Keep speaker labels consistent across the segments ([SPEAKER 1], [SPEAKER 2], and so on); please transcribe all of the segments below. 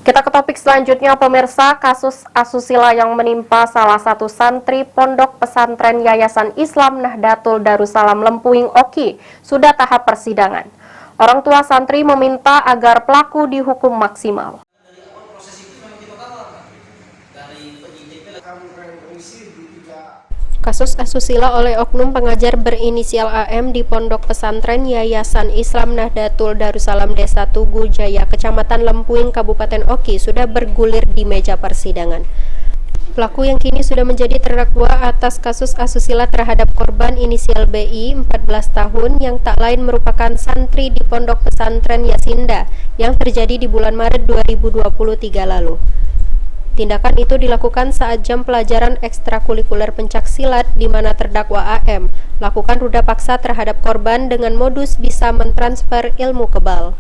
[SPEAKER 1] Kita ke topik selanjutnya, pemirsa. Kasus asusila yang menimpa salah satu santri Pondok Pesantren Yayasan Islam Nahdlatul Darussalam Lempuing Oki sudah tahap persidangan. Orang tua santri meminta agar pelaku dihukum maksimal. Kasus asusila oleh oknum pengajar berinisial AM di Pondok Pesantren Yayasan Islam Nahdlatul Darussalam Desa Tugu Jaya, Kecamatan Lempuing, Kabupaten Oki sudah bergulir di meja persidangan. Pelaku yang kini sudah menjadi terdakwa atas kasus asusila terhadap korban inisial BI 14 tahun yang tak lain merupakan santri di Pondok Pesantren Yasinda yang terjadi di bulan Maret 2023 lalu. Tindakan itu dilakukan saat jam pelajaran ekstrakurikuler pencak silat di mana terdakwa AM lakukan ruda paksa terhadap korban dengan modus bisa mentransfer ilmu kebal.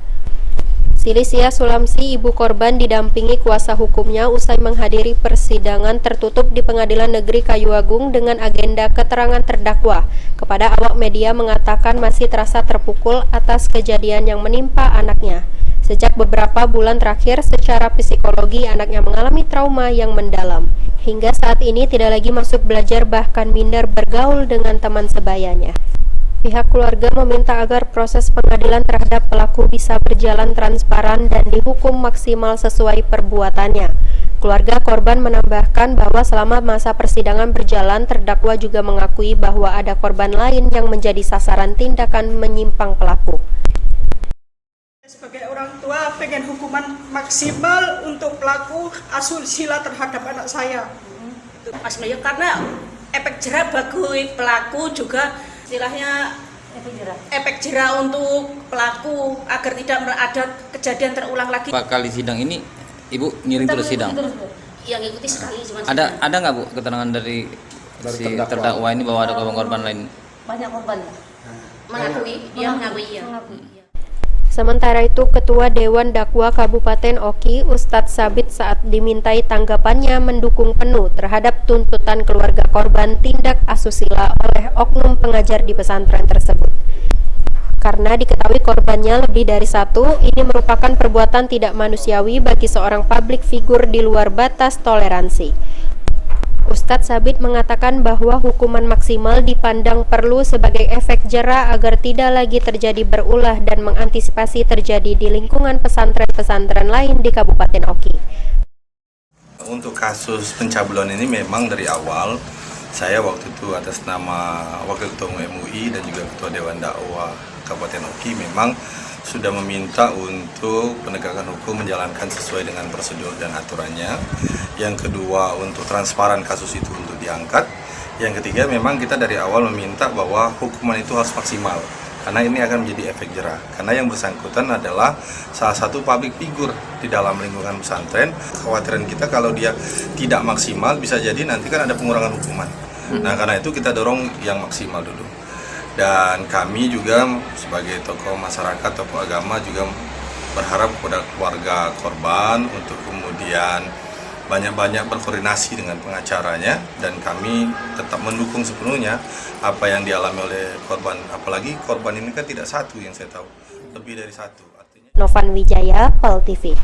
[SPEAKER 1] Silisia Sulamsi, ibu korban, didampingi kuasa hukumnya usai menghadiri persidangan tertutup di Pengadilan Negeri Kayu Agung dengan agenda keterangan terdakwa. Kepada awak media mengatakan masih terasa terpukul atas kejadian yang menimpa anaknya. Sejak beberapa bulan terakhir, secara psikologi anaknya mengalami trauma yang mendalam. Hingga saat ini tidak lagi masuk belajar, bahkan minder bergaul dengan teman sebayanya. Pihak keluarga meminta agar proses pengadilan terhadap pelaku bisa berjalan transparan dan dihukum maksimal sesuai perbuatannya. Keluarga korban menambahkan bahwa selama masa persidangan berjalan, terdakwa juga mengakui bahwa ada korban lain yang menjadi sasaran tindakan menyimpang pelaku.
[SPEAKER 2] Sebagai orang tua pengen hukuman maksimal untuk pelaku asusila terhadap anak saya.
[SPEAKER 3] Maksudnya karena efek jerah bagi pelaku juga istilahnya efek jerah untuk pelaku agar tidak ada kejadian terulang lagi.
[SPEAKER 4] Pak, kali sidang ini Ibu ngiring terus sidang?
[SPEAKER 3] Yang ikuti sekali cuma
[SPEAKER 4] Ada nggak Bu keterangan dari si terdakwa ini bahwa ada korban lain?
[SPEAKER 3] banyak korban. Mengakui, dia mengakui ya.
[SPEAKER 1] Sementara itu, Ketua Dewan Dakwa Kabupaten Oki, Ustadz Sabit, saat dimintai tanggapannya mendukung penuh terhadap tuntutan keluarga korban tindak asusila oleh oknum pengajar di pesantren tersebut. Karena diketahui korbannya lebih dari satu, ini merupakan perbuatan tidak manusiawi bagi seorang publik figur di luar batas toleransi. Ustadz Sabit mengatakan bahwa hukuman maksimal dipandang perlu sebagai efek jera agar tidak lagi terjadi berulah dan mengantisipasi terjadi di lingkungan pesantren-pesantren lain di Kabupaten Oki.
[SPEAKER 5] Untuk kasus pencabulan ini memang dari awal saya waktu itu atas nama Wakil Ketua MUI dan juga Ketua Dewan Dakwah Kabupaten Oki memang sudah meminta untuk penegakan hukum menjalankan sesuai dengan prosedur dan aturannya. Yang kedua, untuk transparan kasus itu untuk diangkat. Yang ketiga, memang kita dari awal meminta bahwa hukuman itu harus maksimal, karena ini akan menjadi efek jerah. Karena yang bersangkutan adalah salah satu public figure di dalam lingkungan pesantren. Kekhawatiran kita kalau dia tidak maksimal, bisa jadi nanti kan ada pengurangan hukuman. Nah, karena itu kita dorong yang maksimal dulu. Dan kami juga sebagai tokoh masyarakat, tokoh agama juga berharap kepada keluarga korban untuk kemudian banyak-banyak berkoordinasi dengan pengacaranya, dan kami tetap mendukung sepenuhnya apa yang dialami oleh korban. Apalagi korban ini kan tidak satu yang saya tahu, lebih dari satu. Artinya...
[SPEAKER 1] Novan Wijaya, PEL TV.